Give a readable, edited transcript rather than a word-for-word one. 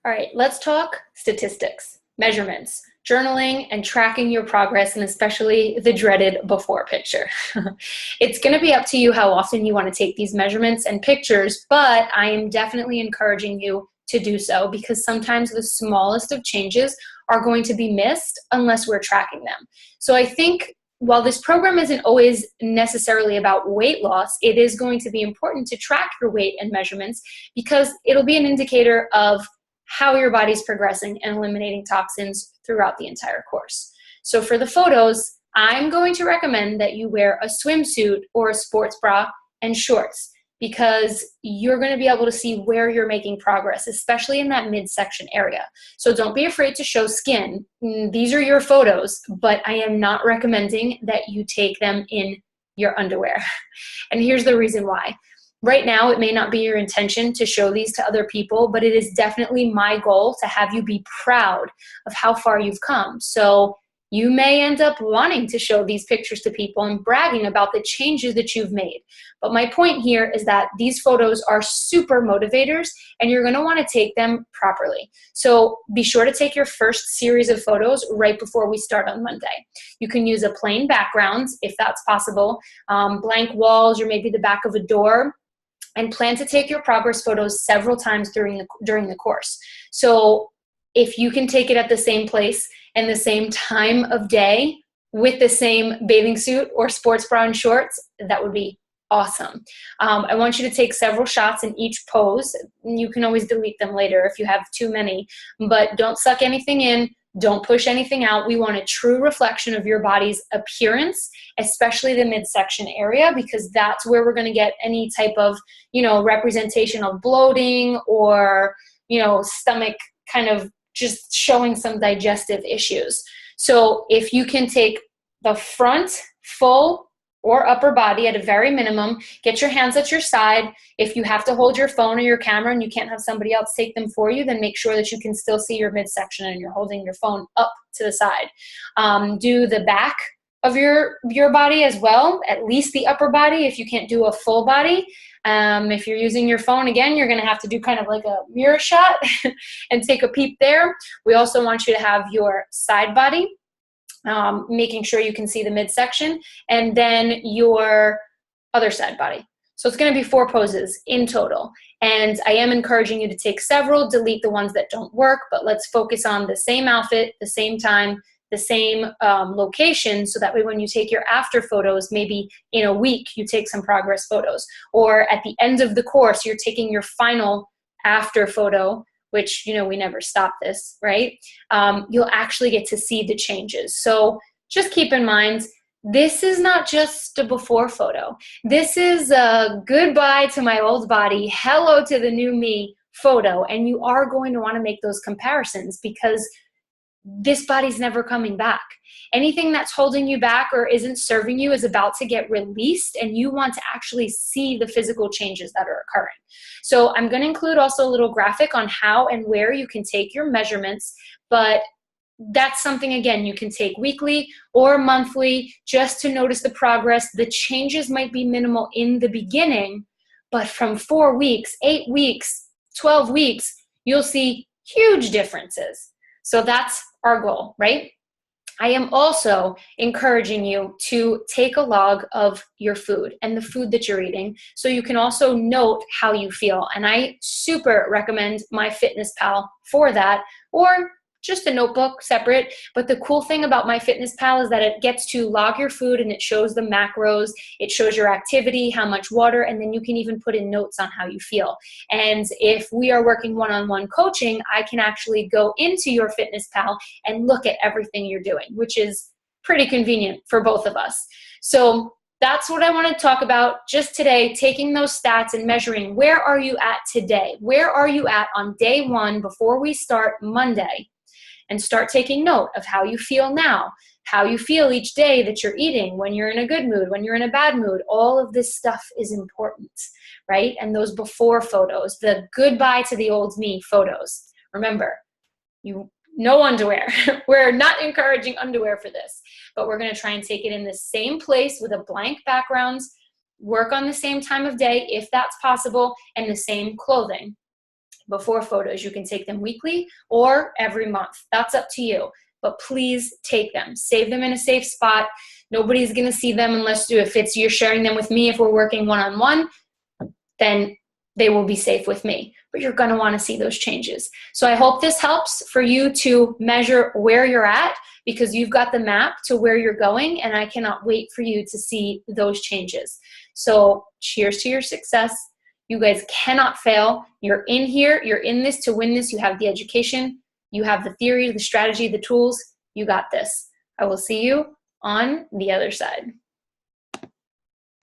All right, let's talk statistics, measurements, journaling, and tracking your progress, and especially the dreaded before picture. It's going to be up to you how often you want to take these measurements and pictures, but I am definitely encouraging you to do so because sometimes the smallest of changes are going to be missed unless we're tracking them. So I think while this program isn't always necessarily about weight loss, it is going to be important to track your weight and measurements because it'll be an indicator of how your body's progressing and eliminating toxins throughout the entire course. So for the photos, I'm going to recommend that you wear a swimsuit or a sports bra and shorts because you're going to be able to see where you're making progress, especially in that midsection area. So don't be afraid to show skin. These are your photos, but I am not recommending that you take them in your underwear. And here's the reason why. Right now, it may not be your intention to show these to other people, but it is definitely my goal to have you be proud of how far you've come. So you may end up wanting to show these pictures to people and bragging about the changes that you've made. But my point here is that these photos are super motivators and you're going to want to take them properly. So be sure to take your first series of photos right before we start on Monday. You can use a plain background if that's possible, blank walls or maybe the back of a door, and plan to take your progress photos several times during the course. So if you can take it at the same place and the same time of day with the same bathing suit or sports bra and shorts, that would be awesome. I want you to take several shots in each pose. You can always delete them later if you have too many, but don't suck anything in. Don't push anything out. We want a true reflection of your body's appearance, especially the midsection area, because that's where we're going to get any type of, representation of bloating or, stomach kind of just showing some digestive issues. So if you can take the front, full, or upper body at a very minimum, get your hands at your side. If you have to hold your phone or your camera and you can't have somebody else take them for you, then make sure that you can still see your midsection and you're holding your phone up to the side. Do the back of your body as well, at least the upper body if you can't do a full body. If you're using your phone, again, you're going to have to do kind of like a mirror shot and take a peep there. We also want you to have your side body, making sure you can see the midsection, and then your other side body. So it's going to be 4 poses in total. And I am encouraging you to take several, delete the ones that don't work, but let's focus on the same outfit, the same time, the same location, so that way when you take your after photos, maybe in a week, you take some progress photos. Or at the end of the course, you're taking your final after photo, which, we never stop this, right? You'll actually get to see the changes. So just keep in mind, this is not just a before photo. This is a goodbye to my old body, hello to the new me photo. And you are going to want to make those comparisons because this body's never coming back. Anything that's holding you back or isn't serving you is about to get released, and you want to actually see the physical changes that are occurring. So I'm going to include also a little graphic on how and where you can take your measurements, but that's something, again, you can take weekly or monthly just to notice the progress. The changes might be minimal in the beginning, but from 4 weeks, 8 weeks, 12 weeks, you'll see huge differences. So that's our goal, right? I am also encouraging you to take a log of your food and the food that you're eating so you can also note how you feel. And I super recommend MyFitnessPal for that, or just a notebook separate. But the cool thing about MyFitnessPal is that it gets to log your food and it shows the macros, it shows your activity, how much water, and then you can even put in notes on how you feel. And if we are working one-on-one coaching, I can actually go into your FitnessPal and look at everything you're doing, which is pretty convenient for both of us. So that's what I want to talk about just today, taking those stats and measuring where are you at today? Where are you at on day 1 before we start Monday? And start taking note of how you feel now, how you feel each day that you're eating, when you're in a good mood, when you're in a bad mood. All of this stuff is important, right? And those before photos, the goodbye to the old me photos. Remember, no underwear. We're not encouraging underwear for this, but we're going to try and take it in the same place with a blank background, work on the same time of day if that's possible, and the same clothing. before photos. You can take them weekly or every month. That's up to you. But please take them. Save them in a safe spot. Nobody's going to see them unless if it's you're sharing them with me. If we're working one-on-one, then they will be safe with me. But you're going to want to see those changes. So I hope this helps for you to measure where you're at, because you've got the map to where you're going, and I cannot wait for you to see those changes. So cheers to your success. You guys cannot fail. You're in here. You're in this to win this. You have the education. You have the theory, the strategy, the tools. You got this. I will see you on the other side.